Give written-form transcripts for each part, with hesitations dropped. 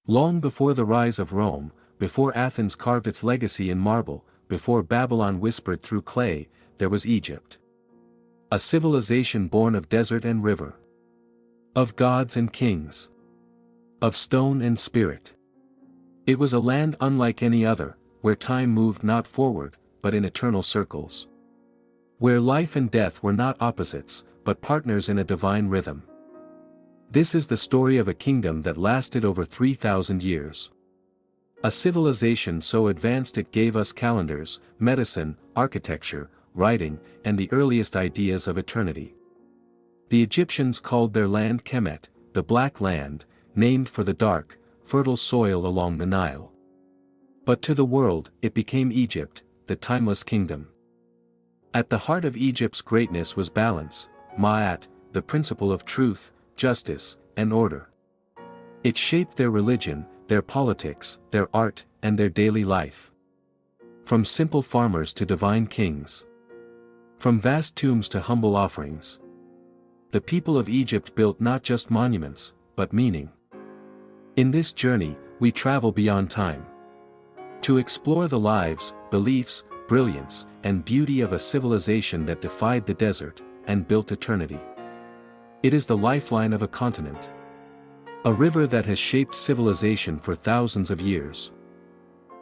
Long before the rise of Rome, before Athens carved its legacy in marble, before Babylon whispered through clay, there was Egypt. A civilization born of desert and river. Of gods and kings. Of stone and spirit. It was a land unlike any other, where time moved not forward, but in eternal circles. Where life and death were not opposites, but partners in a divine rhythm. This is the story of a kingdom that lasted over 3,000 years. A civilization so advanced it gave us calendars, medicine, architecture, writing, and the earliest ideas of eternity. The Egyptians called their land Kemet, the Black Land, named for the dark, fertile soil along the Nile. But to the world, it became Egypt, the timeless kingdom. At the heart of Egypt's greatness was balance, Ma'at, the principle of truth, justice, and order. It shaped their religion, their politics, their art, and their daily life. From simple farmers to divine kings. From vast tombs to humble offerings. The people of Egypt built not just monuments, but meaning. In this journey, we travel beyond time. To explore the lives, beliefs, brilliance, and beauty of a civilization that defied the desert, and built eternity. It is the lifeline of a continent. A river that has shaped civilization for thousands of years.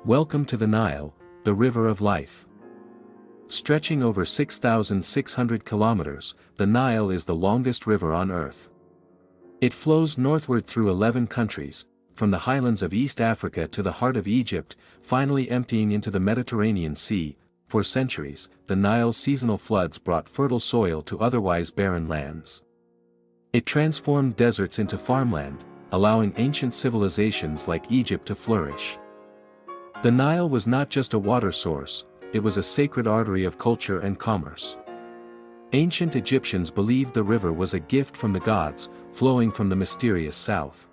Welcome to the Nile, the river of life. Stretching over 6,600 kilometers, the Nile is the longest river on Earth. It flows northward through 11 countries, from the highlands of East Africa to the heart of Egypt, finally emptying into the Mediterranean Sea. For centuries, the Nile's seasonal floods brought fertile soil to otherwise barren lands. It transformed deserts into farmland, allowing ancient civilizations like Egypt to flourish. The Nile was not just a water source, it was a sacred artery of culture and commerce. Ancient Egyptians believed the river was a gift from the gods, flowing from the mysterious south.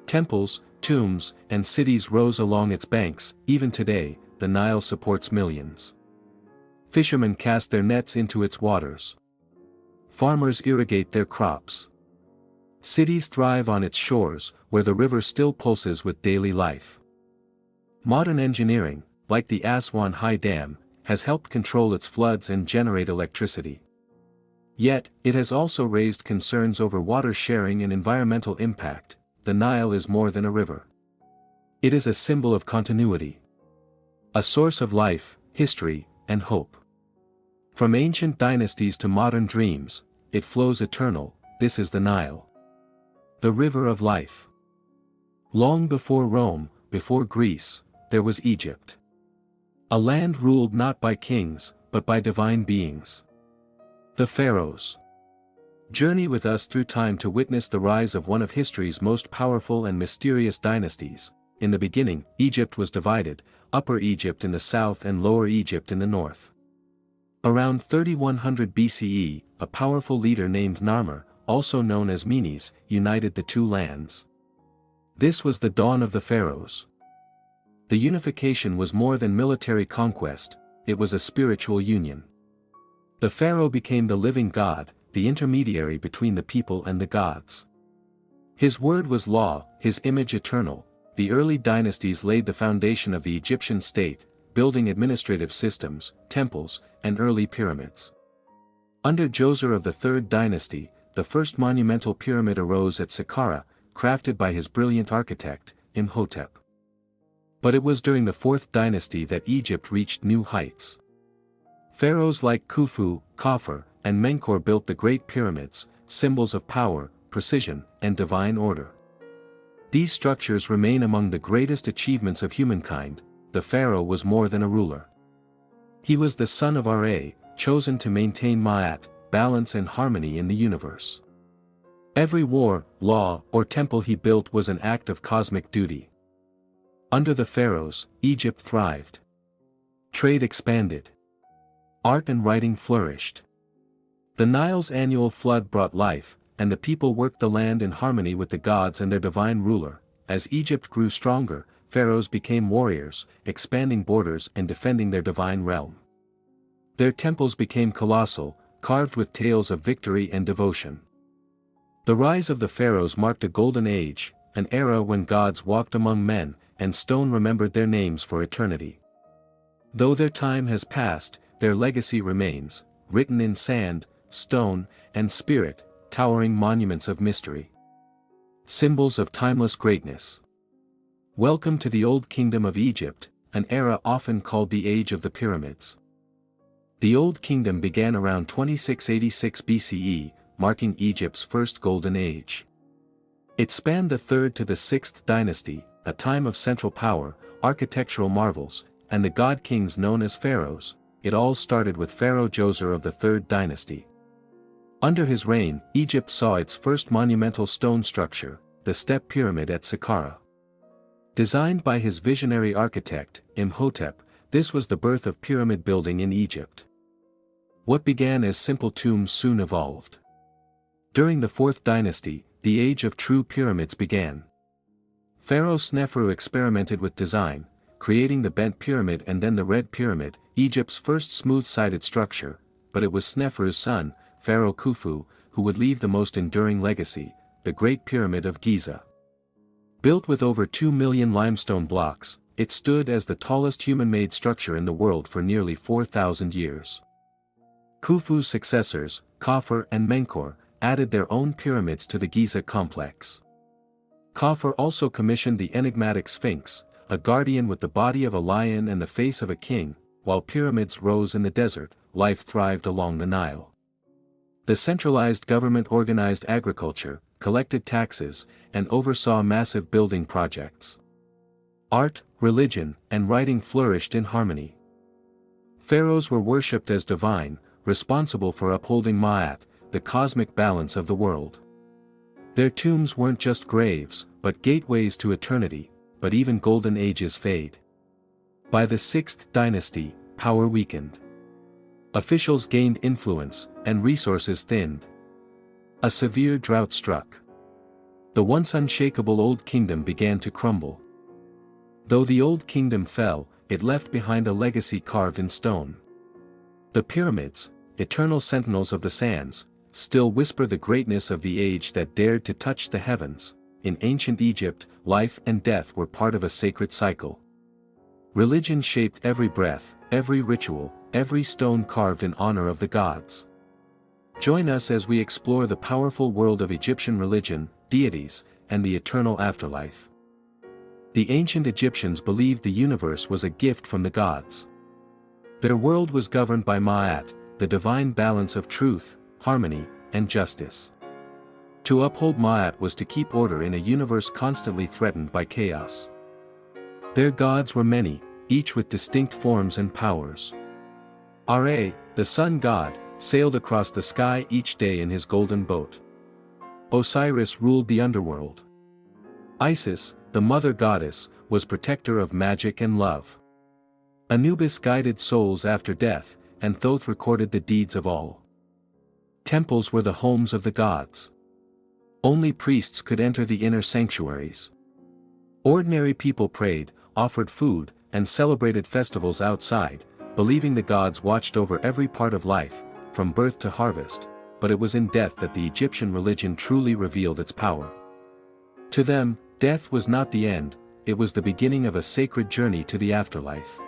Temples, tombs, and cities rose along its banks. Even today, the Nile supports millions. Fishermen cast their nets into its waters. Farmers irrigate their crops. Cities thrive on its shores, where the river still pulses with daily life. Modern engineering, like the Aswan High Dam, has helped control its floods and generate electricity. Yet, it has also raised concerns over water sharing and environmental impact. The Nile is more than a river. It is a symbol of continuity. A source of life, history, and hope. From ancient dynasties to modern dreams, it flows eternal. This is the Nile. The river of life. Long before Rome, before Greece, there was Egypt. A land ruled not by kings, but by divine beings. The pharaohs. Journey with us through time to witness the rise of one of history's most powerful and mysterious dynasties. In the beginning, Egypt was divided, Upper Egypt in the south and Lower Egypt in the north. Around 3100 BCE, a powerful leader named Narmer, also known as Menes, united the two lands. This was the dawn of the pharaohs. The unification was more than military conquest, it was a spiritual union. The pharaoh became the living god, the intermediary between the people and the gods. His word was law, his image eternal. The early dynasties laid the foundation of the Egyptian state, building administrative systems, temples, and early pyramids. Under Djoser of the Third Dynasty, the first monumental pyramid arose at Saqqara, crafted by his brilliant architect, Imhotep. But it was during the Fourth Dynasty that Egypt reached new heights. Pharaohs like Khufu, Khafre, and Menkaure built the Great Pyramids, symbols of power, precision, and divine order. These structures remain among the greatest achievements of humankind. The pharaoh was more than a ruler. He was the son of Ra, chosen to maintain Ma'at, balance and harmony in the universe. Every war, law, or temple he built was an act of cosmic duty. Under the pharaohs, Egypt thrived. Trade expanded. Art and writing flourished. The Nile's annual flood brought life, and the people worked the land in harmony with the gods and their divine ruler. As Egypt grew stronger, pharaohs became warriors, expanding borders and defending their divine realm. Their temples became colossal, carved with tales of victory and devotion. The rise of the pharaohs marked a golden age, an era when gods walked among men, and stone remembered their names for eternity. Though their time has passed, their legacy remains, written in sand, stone, and spirit, towering monuments of mystery. Symbols of timeless greatness. Welcome to the Old Kingdom of Egypt, an era often called the Age of the Pyramids. The Old Kingdom began around 2686 BCE, marking Egypt's first golden age. It spanned the 3rd to the 6th dynasty, a time of central power, architectural marvels, and the god-kings known as pharaohs. It all started with Pharaoh Djoser of the 3rd dynasty. Under his reign, Egypt saw its first monumental stone structure, the Step Pyramid at Saqqara. Designed by his visionary architect, Imhotep, this was the birth of pyramid building in Egypt. What began as simple tombs soon evolved. During the 4th dynasty, the age of true pyramids began. Pharaoh Sneferu experimented with design, creating the bent pyramid and then the red pyramid, Egypt's first smooth-sided structure, but it was Sneferu's son, Pharaoh Khufu, who would leave the most enduring legacy, the Great Pyramid of Giza. Built with over 2 million limestone blocks, it stood as the tallest human-made structure in the world for nearly 4,000 years. Khufu's successors, Khafre and Menkaure, added their own pyramids to the Giza complex. Khafre also commissioned the enigmatic Sphinx, a guardian with the body of a lion and the face of a king. While pyramids rose in the desert, life thrived along the Nile. The centralized government organized agriculture, collected taxes, and oversaw massive building projects. Art, religion, and writing flourished in harmony. Pharaohs were worshipped as divine, responsible for upholding Ma'at, the cosmic balance of the world. Their tombs weren't just graves, but gateways to eternity, but even golden ages fade. By the 6th dynasty, power weakened. Officials gained influence, and resources thinned. A severe drought struck. The once unshakable Old Kingdom began to crumble. Though the Old Kingdom fell, it left behind a legacy carved in stone. The pyramids, eternal sentinels of the sands, still whisper the greatness of the age that dared to touch the heavens. In ancient Egypt, life and death were part of a sacred cycle. Religion shaped every breath, every ritual, every stone carved in honor of the gods. Join us as we explore the powerful world of Egyptian religion, deities, and the eternal afterlife. The ancient Egyptians believed the universe was a gift from the gods. Their world was governed by Ma'at, the divine balance of truth, harmony, and justice. To uphold Ma'at was to keep order in a universe constantly threatened by chaos. Their gods were many, each with distinct forms and powers. Ra, the sun god, sailed across the sky each day in his golden boat. Osiris ruled the underworld. Isis, the mother goddess, was protector of magic and love. Anubis guided souls after death, and Thoth recorded the deeds of all. Temples were the homes of the gods. Only priests could enter the inner sanctuaries. Ordinary people prayed, offered food, and celebrated festivals outside, believing the gods watched over every part of life, from birth to harvest, but it was in death that the Egyptian religion truly revealed its power. To them, death was not the end, it was the beginning of a sacred journey to the afterlife.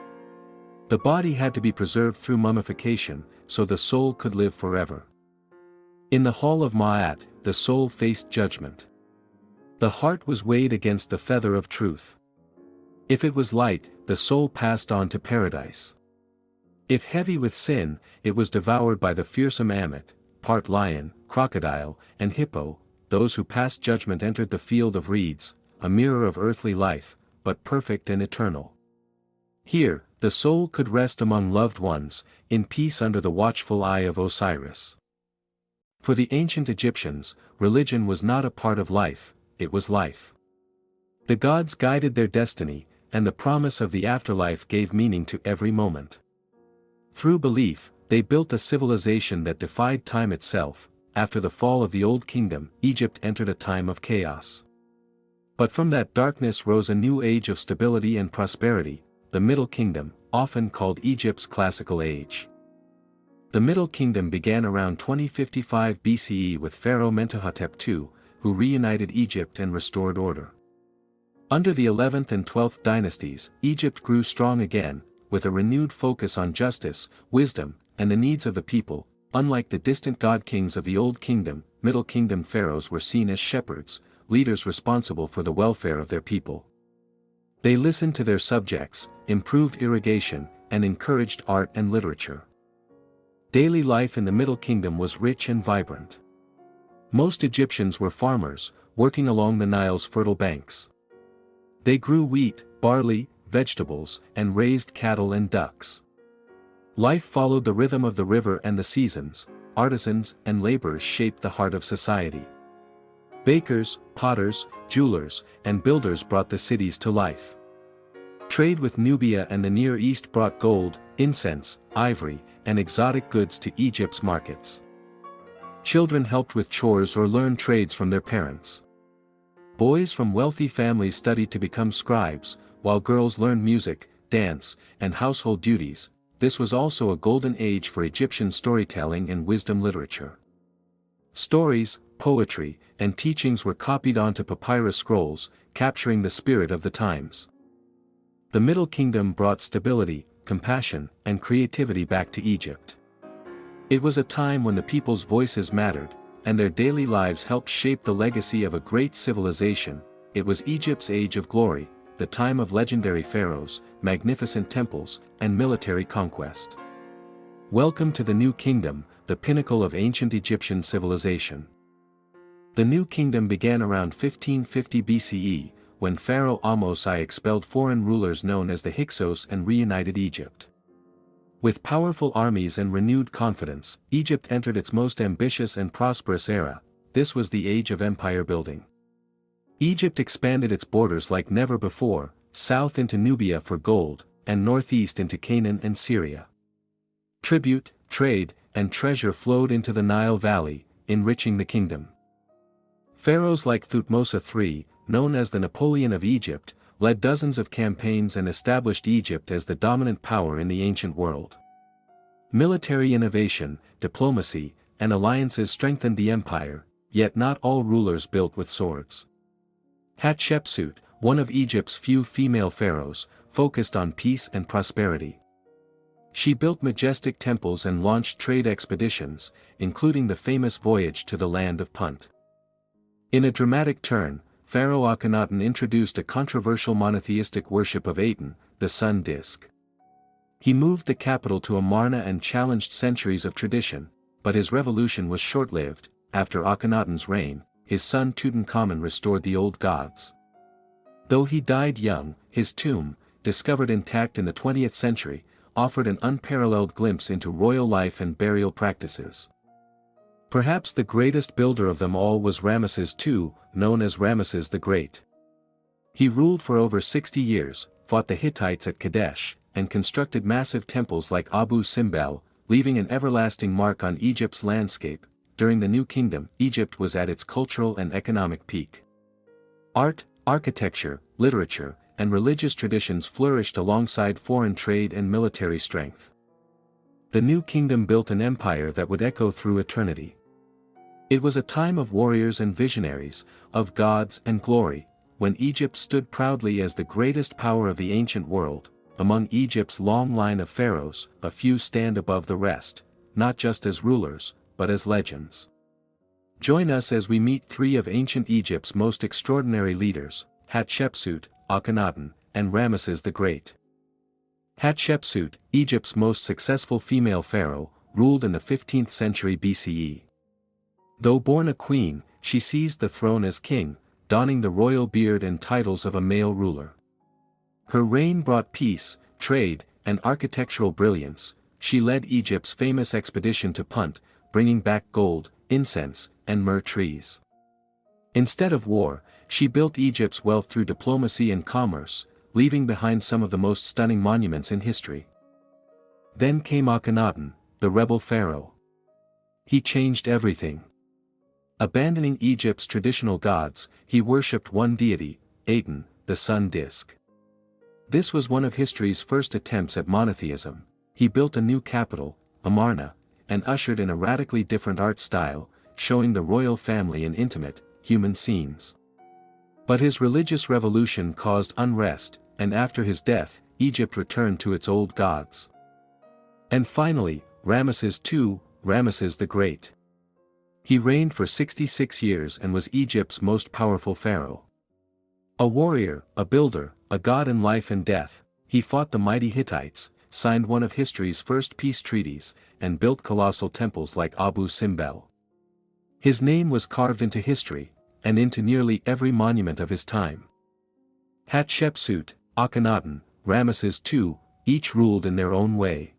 The body had to be preserved through mummification, so the soul could live forever. In the Hall of Ma'at, the soul faced judgment. The heart was weighed against the feather of truth. If it was light, the soul passed on to paradise. If heavy with sin, it was devoured by the fearsome Ammit, part lion, crocodile, and hippo. Those who passed judgment entered the field of reeds, a mirror of earthly life, but perfect and eternal. Here, the soul could rest among loved ones, in peace under the watchful eye of Osiris. For the ancient Egyptians, religion was not a part of life, it was life. The gods guided their destiny, and the promise of the afterlife gave meaning to every moment. Through belief, they built a civilization that defied time itself. After the fall of the Old Kingdom, Egypt entered a time of chaos. But from that darkness rose a new age of stability and prosperity, the Middle Kingdom, often called Egypt's classical age. The Middle Kingdom began around 2055 BCE with Pharaoh Mentuhotep II, who reunited Egypt and restored order. Under the 11th and 12th dynasties, Egypt grew strong again, with a renewed focus on justice, wisdom, and the needs of the people. Unlike the distant god-kings of the Old Kingdom, Middle Kingdom pharaohs were seen as shepherds, leaders responsible for the welfare of their people. They listened to their subjects, improved irrigation, and encouraged art and literature. Daily life in the Middle Kingdom was rich and vibrant. Most Egyptians were farmers, working along the Nile's fertile banks. They grew wheat, barley, vegetables, and raised cattle and ducks. Life followed the rhythm of the river and the seasons. Artisans and laborers shaped the heart of society. Bakers, potters, jewelers, and builders brought the cities to life. Trade with Nubia and the Near East brought gold, incense, ivory, and exotic goods to Egypt's markets. Children helped with chores or learned trades from their parents. Boys from wealthy families studied to become scribes, while girls learned music, dance, and household duties. This was also a golden age for Egyptian storytelling and wisdom literature. Stories, poetry, and teachings were copied onto papyrus scrolls, capturing the spirit of the times. The Middle Kingdom brought stability, compassion, and creativity back to Egypt. It was a time when the people's voices mattered, and their daily lives helped shape the legacy of a great civilization. It was Egypt's age of glory, the time of legendary pharaohs, magnificent temples, and military conquest. Welcome to the New Kingdom, the pinnacle of ancient Egyptian civilization. The New Kingdom began around 1550 BCE, when Pharaoh Ahmose I expelled foreign rulers known as the Hyksos and reunited Egypt. With powerful armies and renewed confidence, Egypt entered its most ambitious and prosperous era. This was the age of empire building. Egypt expanded its borders like never before, south into Nubia for gold, and northeast into Canaan and Syria. Tribute, trade, and treasure flowed into the Nile Valley, enriching the kingdom. Pharaohs like Thutmose III, known as the Napoleon of Egypt, led dozens of campaigns and established Egypt as the dominant power in the ancient world. Military innovation, diplomacy, and alliances strengthened the empire, yet not all rulers built with swords. Hatshepsut, one of Egypt's few female pharaohs, focused on peace and prosperity. She built majestic temples and launched trade expeditions, including the famous voyage to the land of Punt. In a dramatic turn, Pharaoh Akhenaten introduced a controversial monotheistic worship of Aten, the sun disk. He moved the capital to Amarna and challenged centuries of tradition, but his revolution was short-lived. After Akhenaten's reign, his son Tutankhamun restored the old gods. Though he died young, his tomb, discovered intact in the 20th century, offered an unparalleled glimpse into royal life and burial practices. Perhaps the greatest builder of them all was Ramesses II, known as Ramesses the Great. He ruled for over 60 years, fought the Hittites at Kadesh, and constructed massive temples like Abu Simbel, leaving an everlasting mark on Egypt's landscape. During the New Kingdom, Egypt was at its cultural and economic peak. Art, architecture, literature, and religious traditions flourished alongside foreign trade and military strength. The New Kingdom built an empire that would echo through eternity. It was a time of warriors and visionaries, of gods and glory, when Egypt stood proudly as the greatest power of the ancient world. Among Egypt's long line of pharaohs, a few stand above the rest, not just as rulers, but as legends. Join us as we meet three of ancient Egypt's most extraordinary leaders, Hatshepsut, Akhenaten, and Ramesses the Great. Hatshepsut, Egypt's most successful female pharaoh, ruled in the 15th century BCE. Though born a queen, she seized the throne as king, donning the royal beard and titles of a male ruler. Her reign brought peace, trade, and architectural brilliance. She led Egypt's famous expedition to Punt, bringing back gold, incense, and myrrh trees. Instead of war, she built Egypt's wealth through diplomacy and commerce, leaving behind some of the most stunning monuments in history. Then came Akhenaten, the rebel pharaoh. He changed everything. Abandoning Egypt's traditional gods, he worshipped one deity, Aten, the sun disk. This was one of history's first attempts at monotheism. He built a new capital, Amarna, and ushered in a radically different art style, showing the royal family in intimate, human scenes. But his religious revolution caused unrest, and after his death, Egypt returned to its old gods. And finally, Ramesses II, Ramesses the Great. He reigned for 66 years and was Egypt's most powerful pharaoh. A warrior, a builder, a god in life and death, he fought the mighty Hittites, signed one of history's first peace treaties, and built colossal temples like Abu Simbel. His name was carved into history, and into nearly every monument of his time. Hatshepsut, Akhenaten, Ramesses II, each ruled in their own way.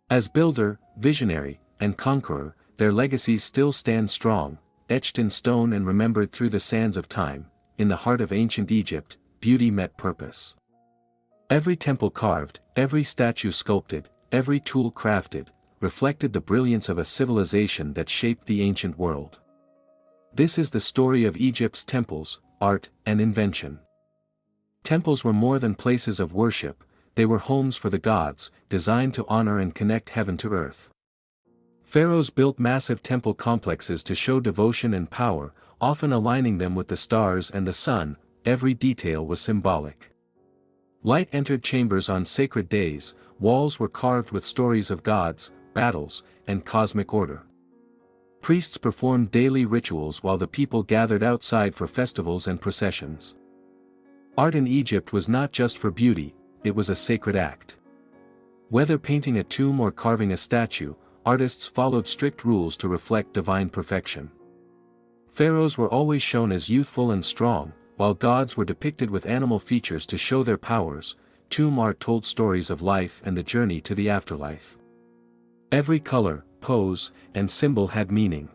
As builder, visionary, and conqueror, their legacies still stand strong, etched in stone and remembered through the sands of time. In the heart of ancient Egypt, beauty met purpose. Every temple carved, every statue sculpted, every tool crafted, reflected the brilliance of a civilization that shaped the ancient world. This is the story of Egypt's temples, art, and invention. Temples were more than places of worship, they were homes for the gods, designed to honor and connect heaven to earth. Pharaohs built massive temple complexes to show devotion and power, often aligning them with the stars and the sun. Every detail was symbolic. Light entered chambers on sacred days, walls were carved with stories of gods, battles, and cosmic order. Priests performed daily rituals while the people gathered outside for festivals and processions. Art in Egypt was not just for beauty, it was a sacred act. Whether painting a tomb or carving a statue, artists followed strict rules to reflect divine perfection. Pharaohs were always shown as youthful and strong, while gods were depicted with animal features to show their powers. Tomb art told stories of life and the journey to the afterlife. Every color, pose, and symbol had meaning.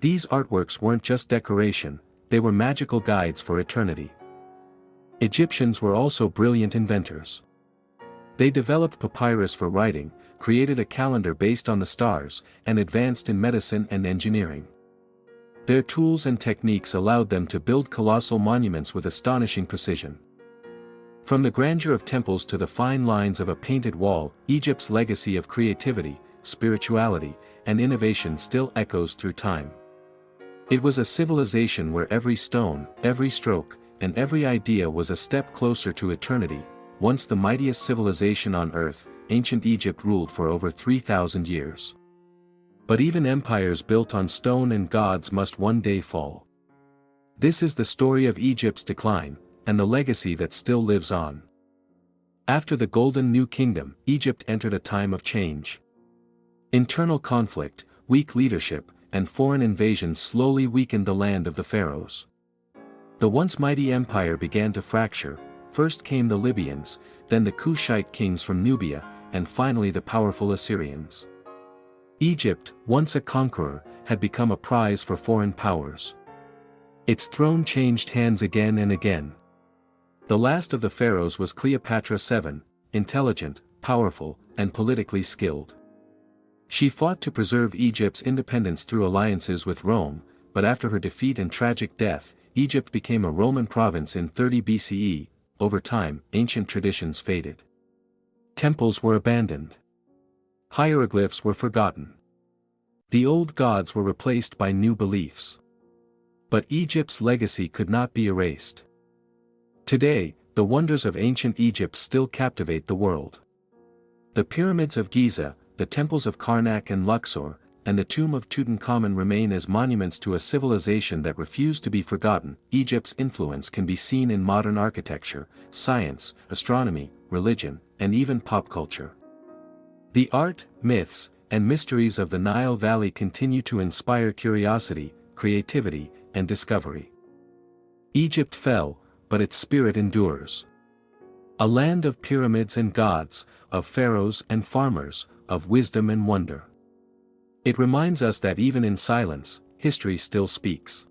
These artworks weren't just decoration, they were magical guides for eternity. Egyptians were also brilliant inventors. They developed papyrus for writing, created a calendar based on the stars, and advanced in medicine and engineering. Their tools and techniques allowed them to build colossal monuments with astonishing precision. From the grandeur of temples to the fine lines of a painted wall, Egypt's legacy of creativity, spirituality, and innovation still echoes through time. It was a civilization where every stone, every stroke, and every idea was a step closer to eternity. Once the mightiest civilization on earth, ancient Egypt ruled for over 3,000 years. But even empires built on stone and gods must one day fall. This is the story of Egypt's decline, and the legacy that still lives on. After the Golden New Kingdom, Egypt entered a time of change. Internal conflict, weak leadership, and foreign invasions slowly weakened the land of the pharaohs. The once mighty empire began to fracture. First came the Libyans, then the Kushite kings from Nubia, and finally the powerful Assyrians. Egypt, once a conqueror, had become a prize for foreign powers. Its throne changed hands again and again. The last of the pharaohs was Cleopatra VII, intelligent, powerful, and politically skilled. She fought to preserve Egypt's independence through alliances with Rome, but after her defeat and tragic death, Egypt became a Roman province in 30 BCE. Over time, ancient traditions faded. Temples were abandoned. Hieroglyphs were forgotten. The old gods were replaced by new beliefs. But Egypt's legacy could not be erased. Today, the wonders of ancient Egypt still captivate the world. The pyramids of Giza, the temples of Karnak and Luxor, and the tomb of Tutankhamun remain as monuments to a civilization that refused to be forgotten. Egypt's influence can be seen in modern architecture, science, astronomy, religion, and even pop culture. The art, myths, and mysteries of the Nile Valley continue to inspire curiosity, creativity, and discovery. Egypt fell, but its spirit endures. A land of pyramids and gods, of pharaohs and farmers, of wisdom and wonder. It reminds us that even in silence, history still speaks.